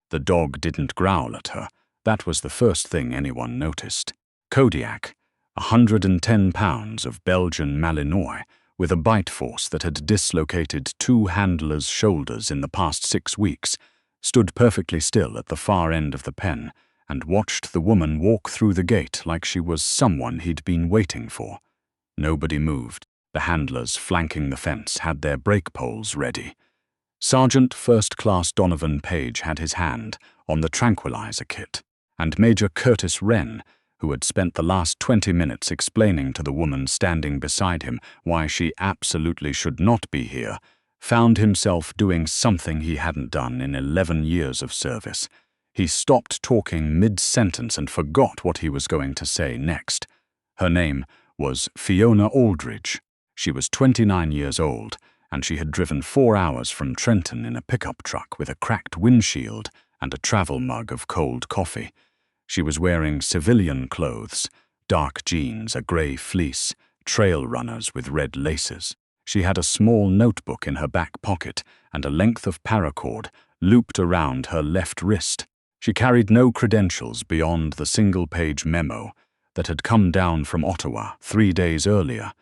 The dog didn't growl at her. That was the first thing anyone noticed. Kodiak, 110 pounds of Belgian Malinois, with a bite force that had dislocated 2 handlers' shoulders in the past 6 weeks, stood perfectly still at the far end of the pen and watched the woman walk through the gate like she was someone he'd been waiting for. Nobody moved. The handlers flanking the fence had their brake poles ready. Sergeant First Class Donovan Page had his hand on the tranquilizer kit, and Major Curtis Wren, who had spent the last 20 minutes explaining to the woman standing beside him why she absolutely should not be here, found himself doing something he hadn't done in 11 years of service. He stopped talking mid-sentence and forgot what he was going to say next. Her name was Fiona Aldridge. She was 29 years old, and she had driven 4 hours from Trenton in a pickup truck with a cracked windshield and a travel mug of cold coffee. She was wearing civilian clothes, dark jeans, a grey fleece, trail runners with red laces. She had a small notebook in her back pocket and a length of paracord looped around her left wrist. She carried no credentials beyond the single-page memo that had come down from Ottawa 3 days earlier,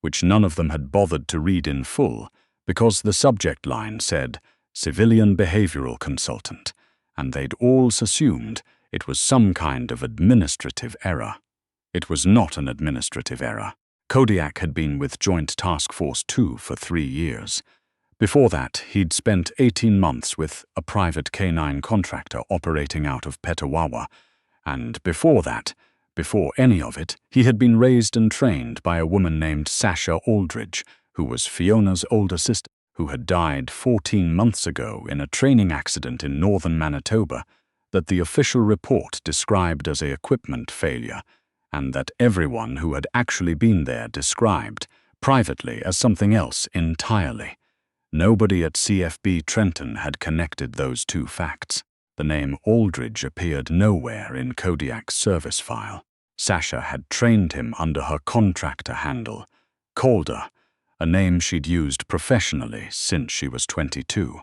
which none of them had bothered to read in full because the subject line said civilian behavioral consultant, and they'd all assumed it was some kind of administrative error. It was not an administrative error. Kodiak had been with Joint Task Force 2 for 3 years. Before that, he'd spent 18 months with a private canine contractor operating out of Petawawa, and before that, before any of it, he had been raised and trained by a woman named Sasha Aldridge, who was Fiona's older sister, who had died 14 months ago in a training accident in northern Manitoba that the official report described as an equipment failure, and that everyone who had actually been there described, privately, as something else entirely. Nobody at CFB Trenton had connected those two facts. The name Aldridge appeared nowhere in Kodiak's service file. Sasha had trained him under her contractor handle, Calder, a name she'd used professionally since she was 22.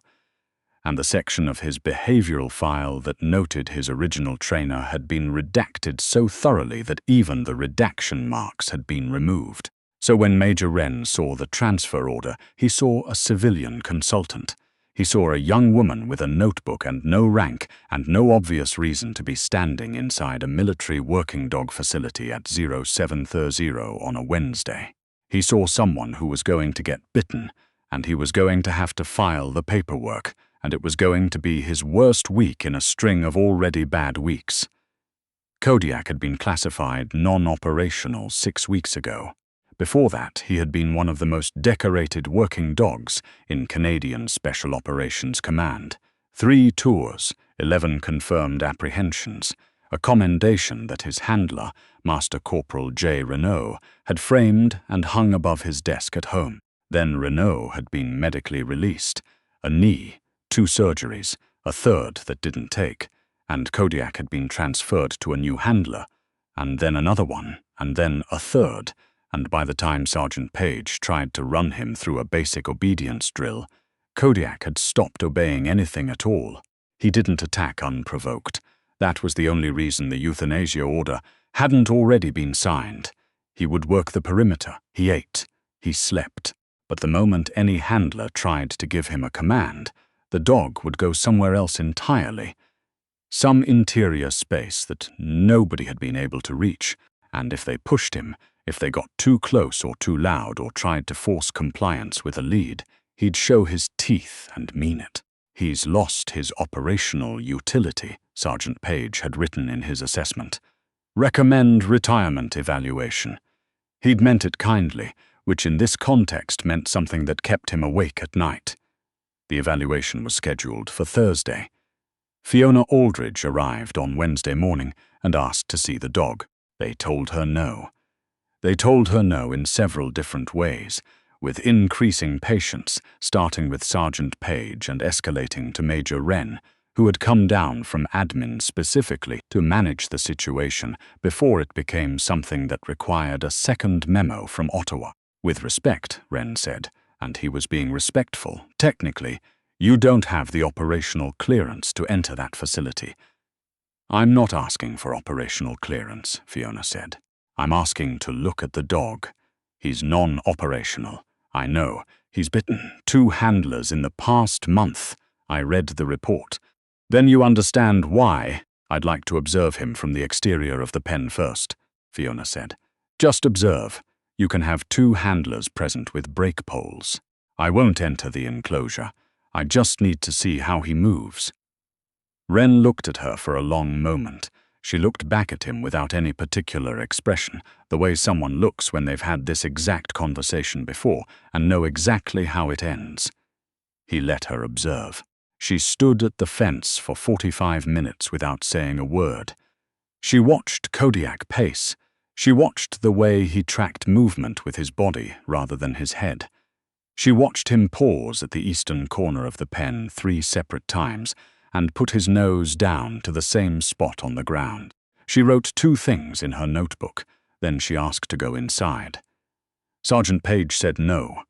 And the section of his behavioral file that noted his original trainer had been redacted so thoroughly that even the redaction marks had been removed. So when Major Wren saw the transfer order, he saw a civilian consultant. He saw a young woman with a notebook and no rank and no obvious reason to be standing inside a military working dog facility at 0730 on a Wednesday. He saw someone who was going to get bitten, and he was going to have to file the paperwork, and it was going to be his worst week in a string of already bad weeks. Kodiak had been classified non-operational 6 weeks ago. Before that, he had been one of the most decorated working dogs in Canadian Special Operations Command. 3 tours, 11 confirmed apprehensions, a commendation that his handler, Master Corporal J. Renault, had framed and hung above his desk at home. Then Renault had been medically released. A knee, 2 surgeries, a third that didn't take, and Kodiak had been transferred to a new handler, and then another one, and then a third, and by the time Sergeant Page tried to run him through a basic obedience drill, Kodiak had stopped obeying anything at all. He didn't attack unprovoked. That was the only reason the euthanasia order hadn't already been signed. He would work the perimeter, he ate, he slept, but the moment any handler tried to give him a command, the dog would go somewhere else entirely. Some interior space that nobody had been able to reach, and if they pushed him, if they got too close or too loud or tried to force compliance with a lead, he'd show his teeth and mean it. He's lost his operational utility, Sergeant Page had written in his assessment. Recommend retirement evaluation. He'd meant it kindly, which in this context meant something that kept him awake at night. The evaluation was scheduled for Thursday. Fiona Aldridge arrived on Wednesday morning and asked to see the dog. They told her no. They told her no in several different ways, with increasing patience, starting with Sergeant Page and escalating to Major Wren, who had come down from admin specifically to manage the situation before it became something that required a second memo from Ottawa. With respect, Wren said, and he was being respectful, technically, You don't have the operational clearance to enter that facility. I'm not asking for operational clearance, Fiona said. I'm asking to look at the dog. He's non-operational. I know. He's bitten 2 handlers in the past month. I read the report. Then you understand why I'd like to observe him from the exterior of the pen first, Fiona said. Just observe. You can have 2 handlers present with brake poles. I won't enter the enclosure. I just need to see how he moves. Wren looked at her for a long moment. She looked back at him without any particular expression, the way someone looks when they've had this exact conversation before and know exactly how it ends. He let her observe. She stood at the fence for 45 minutes without saying a word. She watched Kodiak pace. She watched the way he tracked movement with his body rather than his head. She watched him pause at the eastern corner of the pen 3 separate times and put his nose down to the same spot on the ground. She wrote 2 things in her notebook, then she asked to go inside. Sergeant Page said no.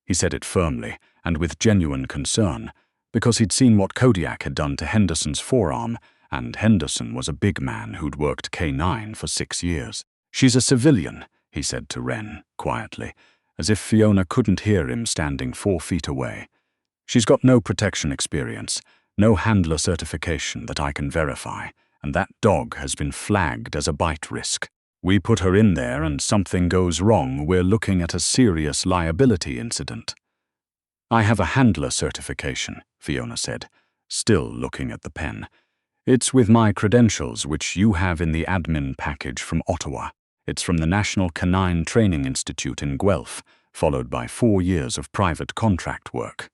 He said it firmly and with genuine concern, because he'd seen what Kodiak had done to Henderson's forearm, and Henderson was a big man who'd worked K9 for 6 years. She's a civilian, he said to Wren, quietly, as if Fiona couldn't hear him standing 4 feet away. She's got no protection experience, no handler certification that I can verify, and that dog has been flagged as a bite risk. We put her in there and something goes wrong, we're looking at a serious liability incident. I have a handler certification, Fiona said, still looking at the pen. It's with my credentials, which you have in the admin package from Ottawa. It's from the National Canine Training Institute in Guelph, followed by 4 years of private contract work.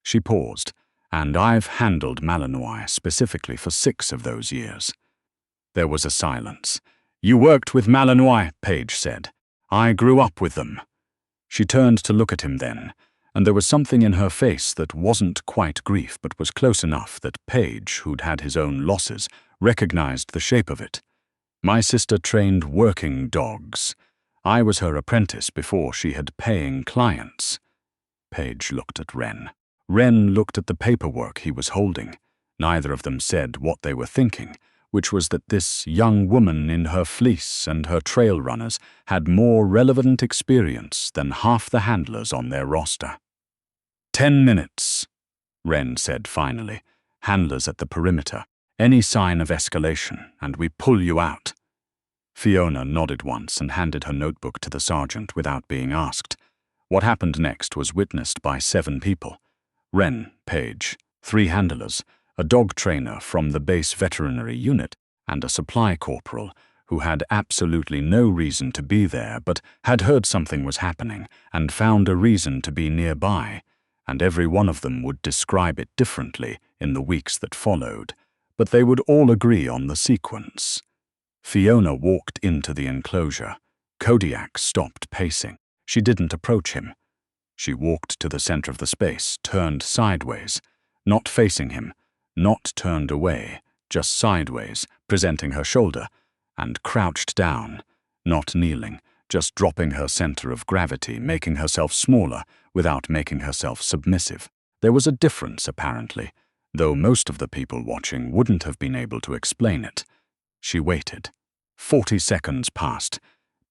She paused, and I've handled Malinois specifically for 6 of those years. There was a silence. You worked with Malinois, Page said. I grew up with them. She turned to look at him then, and there was something in her face that wasn't quite grief but was close enough that Page, who'd had his own losses, recognized the shape of it. My sister trained working dogs. I was her apprentice before she had paying clients. Page looked at Wren. Wren looked at the paperwork he was holding. Neither of them said what they were thinking, which was that this young woman in her fleece and her trail runners had more relevant experience than half the handlers on their roster. 10 minutes, Wren said finally. Handlers at the perimeter. Any sign of escalation, and we pull you out. Fiona nodded once and handed her notebook to the sergeant without being asked. What happened next was witnessed by 7 people. Wren, Page, 3 handlers, a dog trainer from the base veterinary unit, and a supply corporal who had absolutely no reason to be there but had heard something was happening and found a reason to be nearby, and every one of them would describe it differently in the weeks that followed, but they would all agree on the sequence. Fiona walked into the enclosure. Kodiak stopped pacing. She didn't approach him. She walked to the center of the space, turned sideways, not facing him, not turned away, just sideways, presenting her shoulder, and crouched down, not kneeling, just dropping her center of gravity, making herself smaller without making herself submissive. There was a difference, apparently, though most of the people watching wouldn't have been able to explain it. She waited. 40 seconds passed.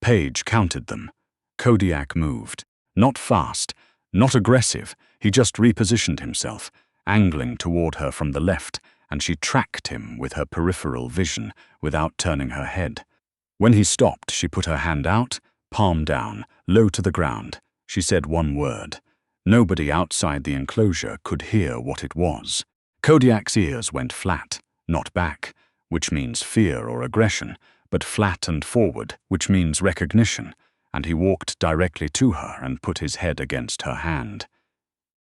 Page counted them. Kodiak moved. Not fast, not aggressive. He just repositioned himself, angling toward her from the left, and she tracked him with her peripheral vision without turning her head. When he stopped, she put her hand out, palm down, low to the ground. She said one word. Nobody outside the enclosure could hear what it was. Kodiak's ears went flat, not back, which means fear or aggression, but flat and forward, which means recognition, and he walked directly to her and put his head against her hand.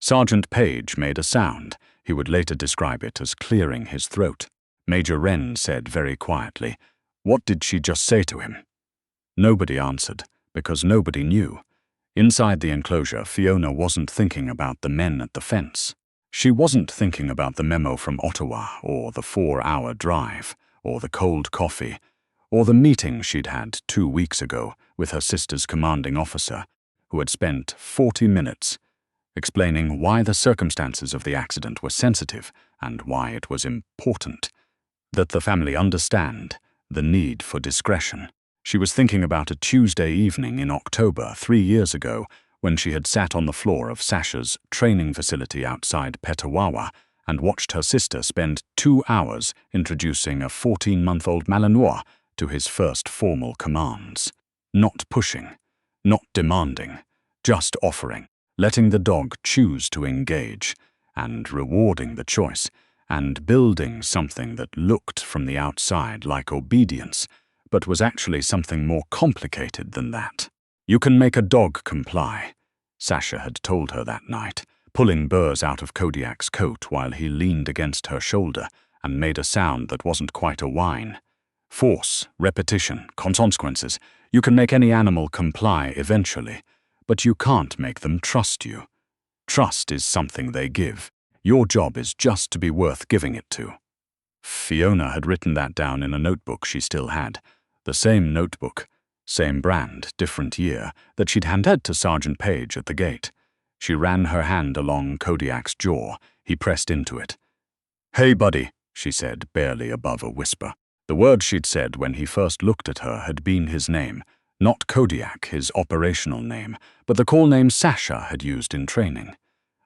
Sergeant Page made a sound. He would later describe it as clearing his throat. Major Wren said very quietly, "What did she just say to him?" Nobody answered, because nobody knew. Inside the enclosure, Fiona wasn't thinking about the men at the fence. She wasn't thinking about the memo from Ottawa, or the 4-hour drive, or the cold coffee, or the meeting she'd had 2 weeks ago with her sister's commanding officer, who had spent 40 minutes, explaining why the circumstances of the accident were sensitive and why it was important that the family understand the need for discretion. She was thinking about a Tuesday evening in October 3 years ago when she had sat on the floor of Sasha's training facility outside Petawawa and watched her sister spend 2 hours introducing a 14-month-old Malinois to his first formal commands. Not pushing, not demanding, just offering, letting the dog choose to engage, and rewarding the choice, and building something that looked from the outside like obedience, but was actually something more complicated than that. "You can make a dog comply," Sasha had told her that night, pulling burrs out of Kodiak's coat while he leaned against her shoulder and made a sound that wasn't quite a whine. "Force, repetition, consequences. You can make any animal comply eventually, but you can't make them trust you. Trust is something they give. Your job is just to be worth giving it to." Fiona had written that down in a notebook she still had. The same notebook, same brand, different year, that she'd handed to Sergeant Page at the gate. She ran her hand along Kodiak's jaw. He pressed into it. "Hey, buddy," she said, barely above a whisper. The word she'd said when he first looked at her had been his name, not Kodiak, his operational name, but the call name Sasha had used in training.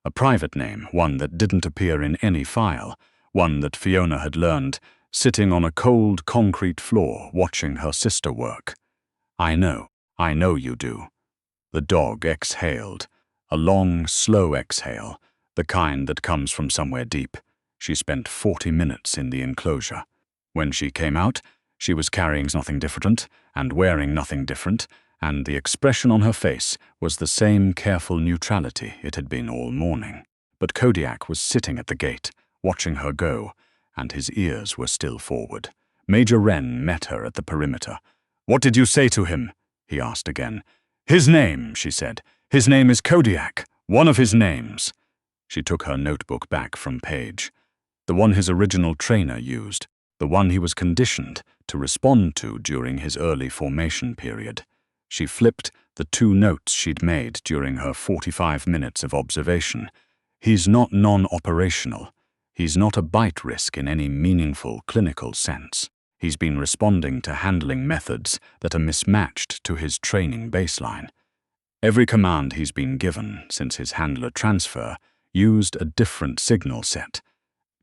A private name, one that didn't appear in any file, one that Fiona had learned sitting on a cold concrete floor watching her sister work. I know you do." The dog exhaled, a long, slow exhale, the kind that comes from somewhere deep. She spent 40 minutes in the enclosure. When she came out, she was carrying nothing different and wearing nothing different, and the expression on her face was the same careful neutrality it had been all morning. But Kodiak was sitting at the gate, watching her go, and his ears were still forward. Major Wren met her at the perimeter. "What did you say to him?" he asked again. "His name," she said. "His name is Kodiak, one of his names." She took her notebook back from Page. The one his original trainer used, the one he was conditioned to respond to during his early formation period. She flipped the 2 notes she'd made during her 45 minutes of observation. He's not non-operational. He's not a bite risk in any meaningful clinical sense. He's been responding to handling methods that are mismatched to his training baseline. Every command he's been given since his handler transfer used a different signal set,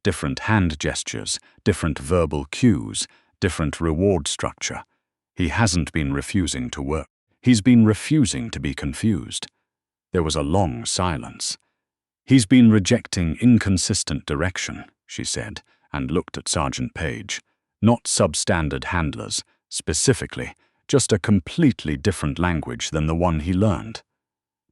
different hand gestures, different verbal cues, different reward structure. He hasn't been refusing to work. He's been refusing to be confused. There was a long silence. "He's been rejecting inconsistent direction," she said, and looked at Sergeant Page. "Not substandard handlers, specifically, just a completely different language than the one he learned."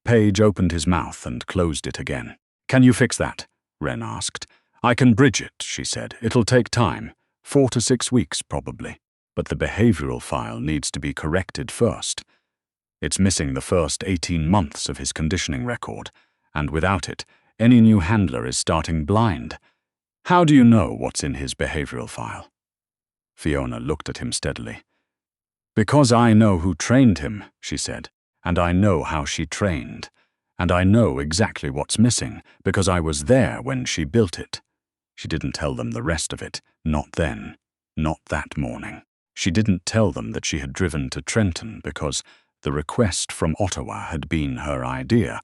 Page opened his mouth and closed it again. "Can you fix that?" Wren asked. "I can bridge it," she said. "It'll take time, 4 to 6 weeks probably. But the behavioral file needs to be corrected first. It's missing the first 18 months of his conditioning record, and without it, any new handler is starting blind. How do you know what's in his behavioral file?" Fiona looked at him steadily. "Because I know who trained him," she said, "and I know how she trained. And I know exactly what's missing, because I was there when she built it." She didn't tell them the rest of it, not then, not that morning. She didn't tell them that she had driven to Trenton because the request from Ottawa had been her idea,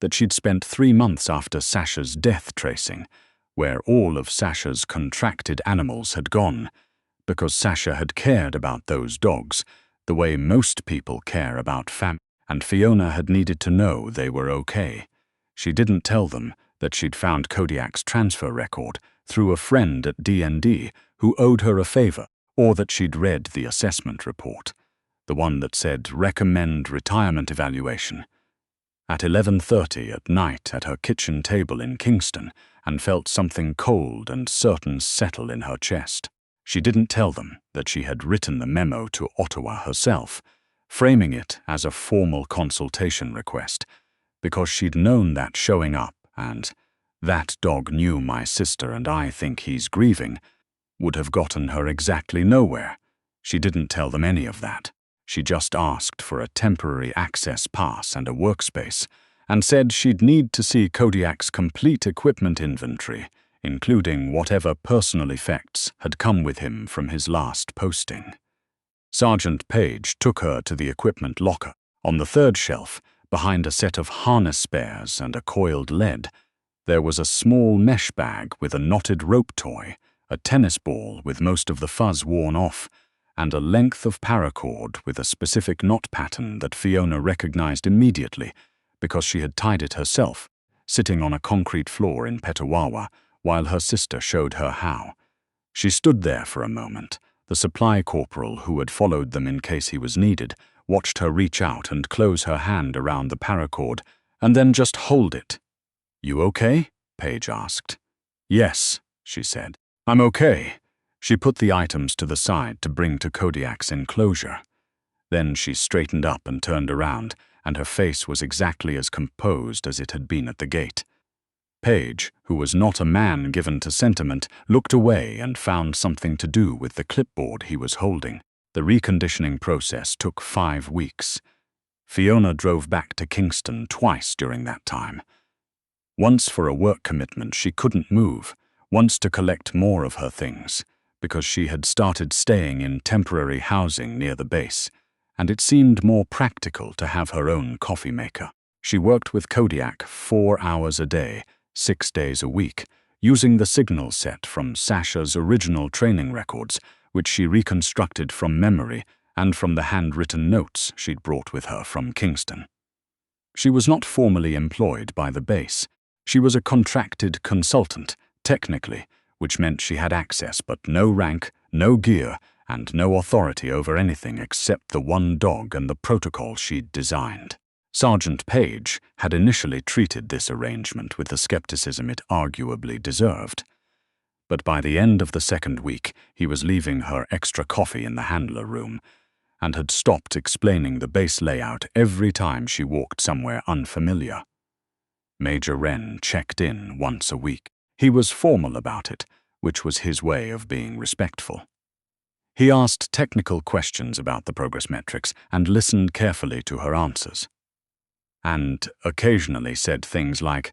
that she'd spent 3 months after Sasha's death tracing, where all of Sasha's contracted animals had gone, because Sasha had cared about those dogs the way most people care about family, and Fiona had needed to know they were okay. She didn't tell them that she'd found Kodiak's transfer record through a friend at D&D who owed her a favor, or that she'd read the assessment report, the one that said recommend retirement evaluation, at 11:30 at night at her kitchen table in Kingston, and felt something cold and certain settle in her chest. She didn't tell them that she had written the memo to Ottawa herself, framing it as a formal consultation request, because she'd known that showing up and "that dog knew my sister and I think he's grieving" would have gotten her exactly nowhere. She didn't tell them any of that. She just asked for a temporary access pass and a workspace, and said she'd need to see Kodiak's complete equipment inventory, including whatever personal effects had come with him from his last posting. Sergeant Page took her to the equipment locker. On the third shelf, behind a set of harness spares and a coiled lead, there was a small mesh bag with a knotted rope toy, a tennis ball with most of the fuzz worn off, and a length of paracord with a specific knot pattern that Fiona recognized immediately because she had tied it herself, sitting on a concrete floor in Petawawa while her sister showed her how. She stood there for a moment. The supply corporal, who had followed them in case he was needed, watched her reach out and close her hand around the paracord, and then just hold it. "You okay?" Paige asked. "Yes," she said. "I'm okay." She put the items to the side to bring to Kodiak's enclosure. Then she straightened up and turned around, and her face was exactly as composed as it had been at the gate. Paige, who was not a man given to sentiment, looked away and found something to do with the clipboard he was holding. The reconditioning process took 5 weeks. Fiona drove back to Kingston twice during that time. Once for a work commitment she couldn't move, once to collect more of her things, because she had started staying in temporary housing near the base, and it seemed more practical to have her own coffee maker. She worked with Kodiak 4 hours a day, 6 days a week, using the signal set from Sasha's original training records, which she reconstructed from memory and from the handwritten notes she'd brought with her from Kingston. She was not formally employed by the base. She was a contracted consultant, technically, which meant she had access but no rank, no gear, and no authority over anything except the one dog and the protocol she'd designed. Sergeant Page had initially treated this arrangement with the skepticism it arguably deserved. But by the end of the second week, he was leaving her extra coffee in the handler room, and had stopped explaining the base layout every time she walked somewhere unfamiliar. Major Wren checked in once a week. He was formal about it, which was his way of being respectful. He asked technical questions about the progress metrics and listened carefully to her answers. And occasionally said things like,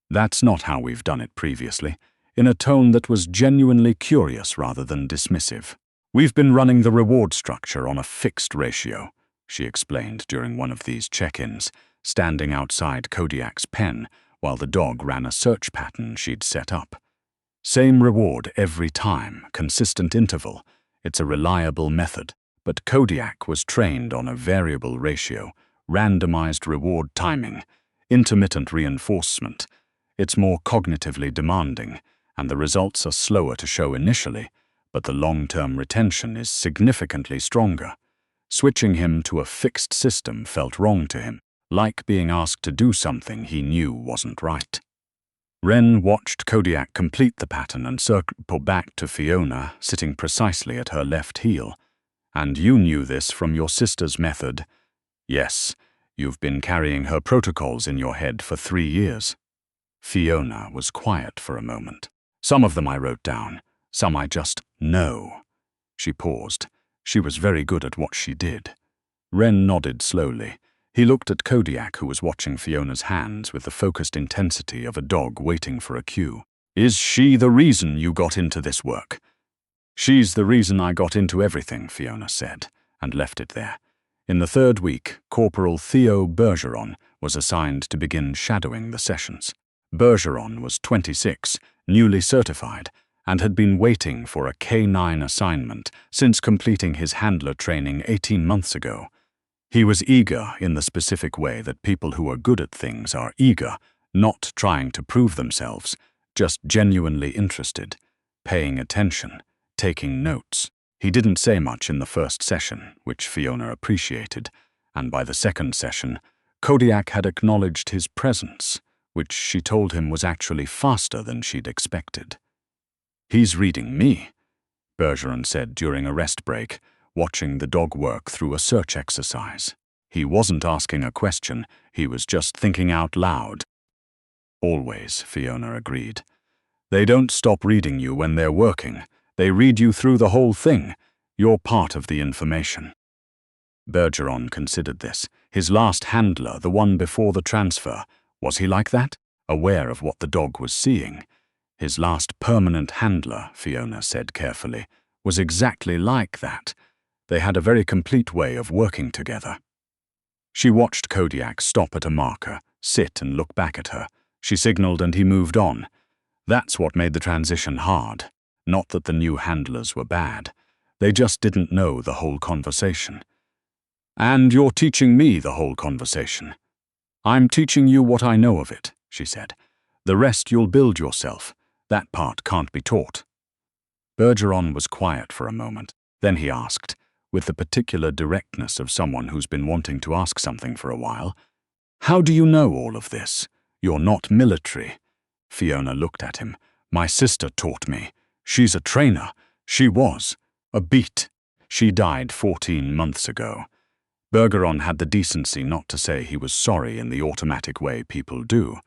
"That's not how we've done it previously," in a tone that was genuinely curious rather than dismissive. "We've been running the reward structure on a fixed ratio," she explained during one of these check-ins, standing outside Kodiak's pen while the dog ran a search pattern she'd set up. "Same reward every time, consistent interval. It's a reliable method, but Kodiak was trained on a variable ratio, randomized reward timing, intermittent reinforcement. It's more cognitively demanding, and the results are slower to show initially, but the long-term retention is significantly stronger. Switching him to a fixed system felt wrong to him, like being asked to do something he knew wasn't right." Wren watched Kodiak complete the pattern and circle back to Fiona, sitting precisely at her left heel. "And you knew this from your sister's method?" "Yes, you've been carrying her protocols in your head for 3 years. Fiona was quiet for a moment. "Some of them I wrote down, some I just know." She paused. She was very good at what she did. Wren nodded slowly. He looked at Kodiak, who was watching Fiona's hands with the focused intensity of a dog waiting for a cue. "Is she the reason you got into this work?" "She's the reason I got into everything," Fiona said, and left it there. In the third week, Corporal Theo Bergeron was assigned to begin shadowing the sessions. Bergeron was 26, newly certified, and had been waiting for a K9 assignment since completing his handler training 18 months ago. He was eager in the specific way that people who are good at things are eager, not trying to prove themselves, just genuinely interested, paying attention, taking notes. He didn't say much in the first session, which Fiona appreciated, and by the second session, Kodiak had acknowledged his presence, which she told him was actually faster than she'd expected. "He's reading me," Bergeron said during a rest break, watching the dog work through a search exercise. He wasn't asking a question, he was just thinking out loud. "Always," Fiona agreed. "They don't stop reading you when they're working. They read you through the whole thing. You're part of the information." Bergeron considered this. His last handler, the one before the transfer, Was he like that? Aware of what the dog was seeing? His last permanent handler, Fiona said carefully, was exactly like that. They had a very complete way of working together. She watched Kodiak stop at a marker, sit and look back at her. She signaled and he moved on. That's what made the transition hard. Not that the new handlers were bad. They just didn't know the whole conversation. "And you're teaching me the whole conversation." "I'm teaching you what I know of it," she said. "The rest you'll build yourself. That part can't be taught." Bergeron was quiet for a moment. Then he asked, with the particular directness of someone who's been wanting to ask something for a while, "How do you know all of this? You're not military." Fiona looked at him. "My sister taught me. She's a trainer. She was. A beat. She died 14 months ago." Bergeron had the decency not to say he was sorry in the automatic way people do.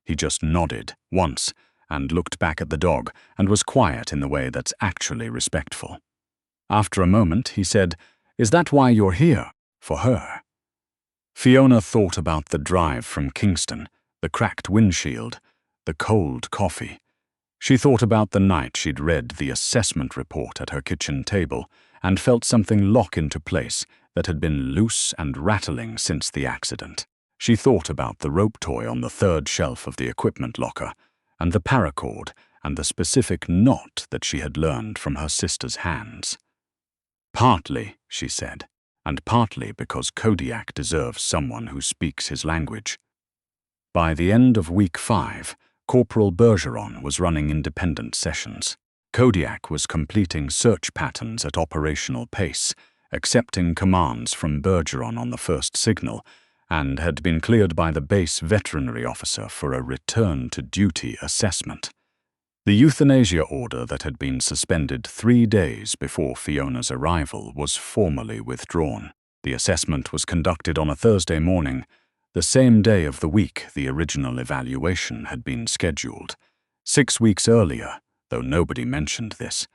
He just nodded once and looked back at the dog and was quiet in the way that's actually respectful. After a moment, he said, "Is that why you're here? For her?" Fiona thought about the drive from Kingston, the cracked windshield, the cold coffee. She thought about the night she'd read the assessment report at her kitchen table and felt something lock into place that had been loose and rattling since the accident. She thought about the rope toy on the third shelf of the equipment locker, and the paracord, and the specific knot that she had learned from her sister's hands. "Partly," she said, "and partly because Kodiak deserves someone who speaks his language." By the end of week 5, Corporal Bergeron was running independent sessions. Kodiak was completing search patterns at operational pace, accepting commands from Bergeron on the first signal, and had been cleared by the base veterinary officer for a return-to-duty assessment. The euthanasia order that had been suspended 3 days before Fiona's arrival was formally withdrawn. The assessment was conducted on a Thursday morning, the same day of the week the original evaluation had been scheduled. 6 weeks earlier, though nobody mentioned this,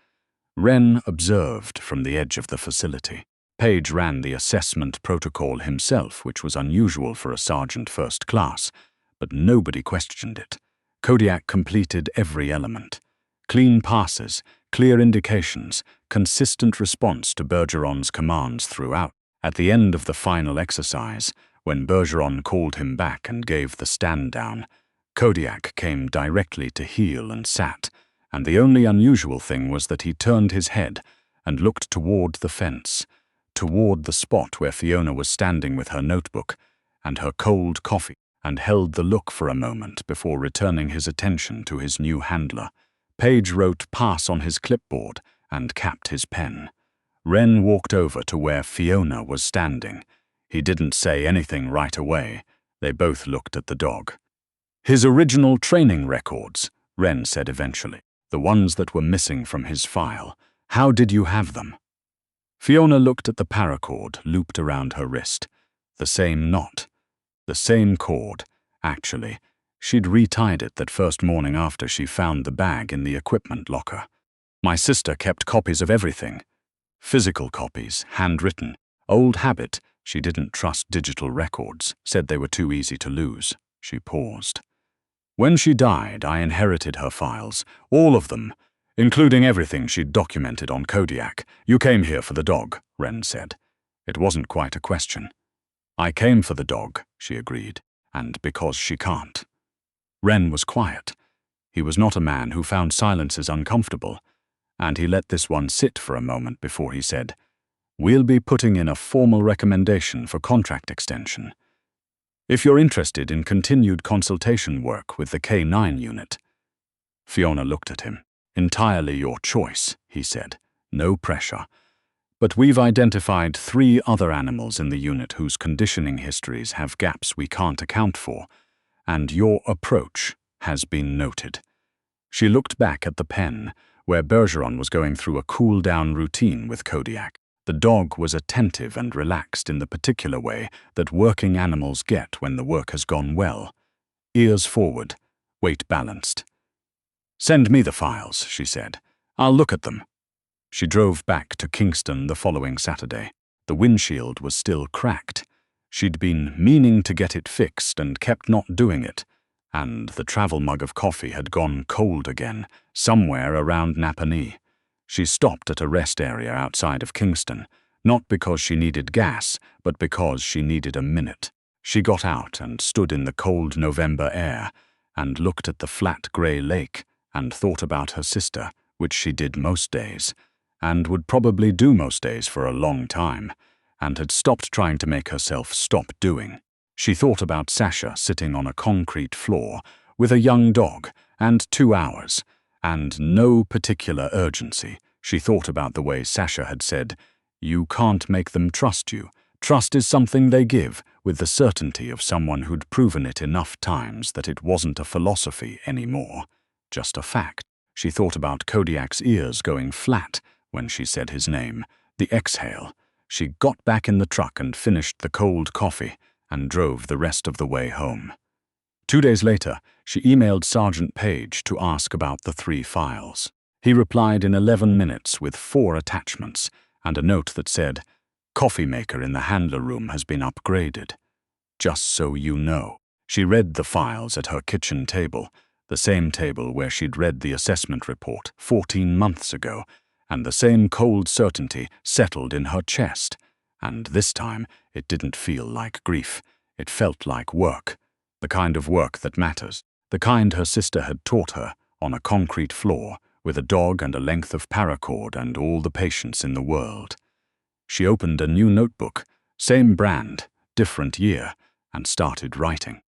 Wren observed from the edge of the facility. Page ran the assessment protocol himself, which was unusual for a sergeant first class, but nobody questioned it. Kodiak completed every element. Clean passes, clear indications, consistent response to Bergeron's commands throughout. At the end of the final exercise, when Bergeron called him back and gave the stand down, Kodiak came directly to heel and sat, and the only unusual thing was that he turned his head and looked toward the fence, toward the spot where Fiona was standing with her notebook and her cold coffee, and held the look for a moment before returning his attention to his new handler. Page wrote "pass" on his clipboard and capped his pen. Wren walked over to where Fiona was standing. He didn't say anything right away. They both looked at the dog. "His original training records," Wren said eventually, "the ones that were missing from his file. How did you have them?" Fiona looked at the paracord looped around her wrist. The same knot. The same cord. Actually, she'd retied it that first morning after she found the bag in the equipment locker. "My sister kept copies of everything. Physical copies, handwritten. Old habit. She didn't trust digital records, said they were too easy to lose." She paused. "When she died, I inherited her files, all of them, including everything she'd documented on Kodiak. You came here for the dog," Wren said. It wasn't quite a question. "I came for the dog," she agreed, "and because she can't." Wren was quiet. He was not a man who found silences uncomfortable, and he let this one sit for a moment before he said, "We'll be putting in a formal recommendation for contract extension. If you're interested in continued consultation work with the K9 unit." Fiona looked at him. "Entirely your choice," he said. "No pressure. But we've identified 3 other animals in the unit whose conditioning histories have gaps we can't account for, and your approach has been noted." She looked back at the pen, where Bergeron was going through a cool-down routine with Kodiak. The dog was attentive and relaxed in the particular way that working animals get when the work has gone well. Ears forward, weight balanced. "Send me the files," she said. "I'll look at them." She drove back to Kingston the following Saturday. The windshield was still cracked. She'd been meaning to get it fixed and kept not doing it, and the travel mug of coffee had gone cold again, somewhere around Napanee. She stopped at a rest area outside of Kingston, not because she needed gas, but because she needed a minute. She got out and stood in the cold November air, and looked at the flat grey lake, and thought about her sister, which she did most days, and would probably do most days for a long time, and had stopped trying to make herself stop doing. She thought about Sasha sitting on a concrete floor with a young dog and 2 hours, and no particular urgency. She thought about the way Sasha had said, "You can't make them trust you. Trust is something they give," with the certainty of someone who'd proven it enough times that it wasn't a philosophy anymore, just a fact. She thought about Kodiak's ears going flat when she said his name, the exhale. She got back in the truck and finished the cold coffee and drove the rest of the way home. 2 days later, she emailed Sergeant Page to ask about the 3 files. He replied in 11 minutes with 4 attachments and a note that said, "Coffee maker in the handler room has been upgraded. Just so you know." She read the files at her kitchen table, the same table where she'd read the assessment report 14 months ago, and the same cold certainty settled in her chest. And this time, it didn't feel like grief. It felt like work. The kind of work that matters. The kind her sister had taught her, on a concrete floor, with a dog and a length of paracord and all the patience in the world. She opened a new notebook, same brand, different year, and started writing.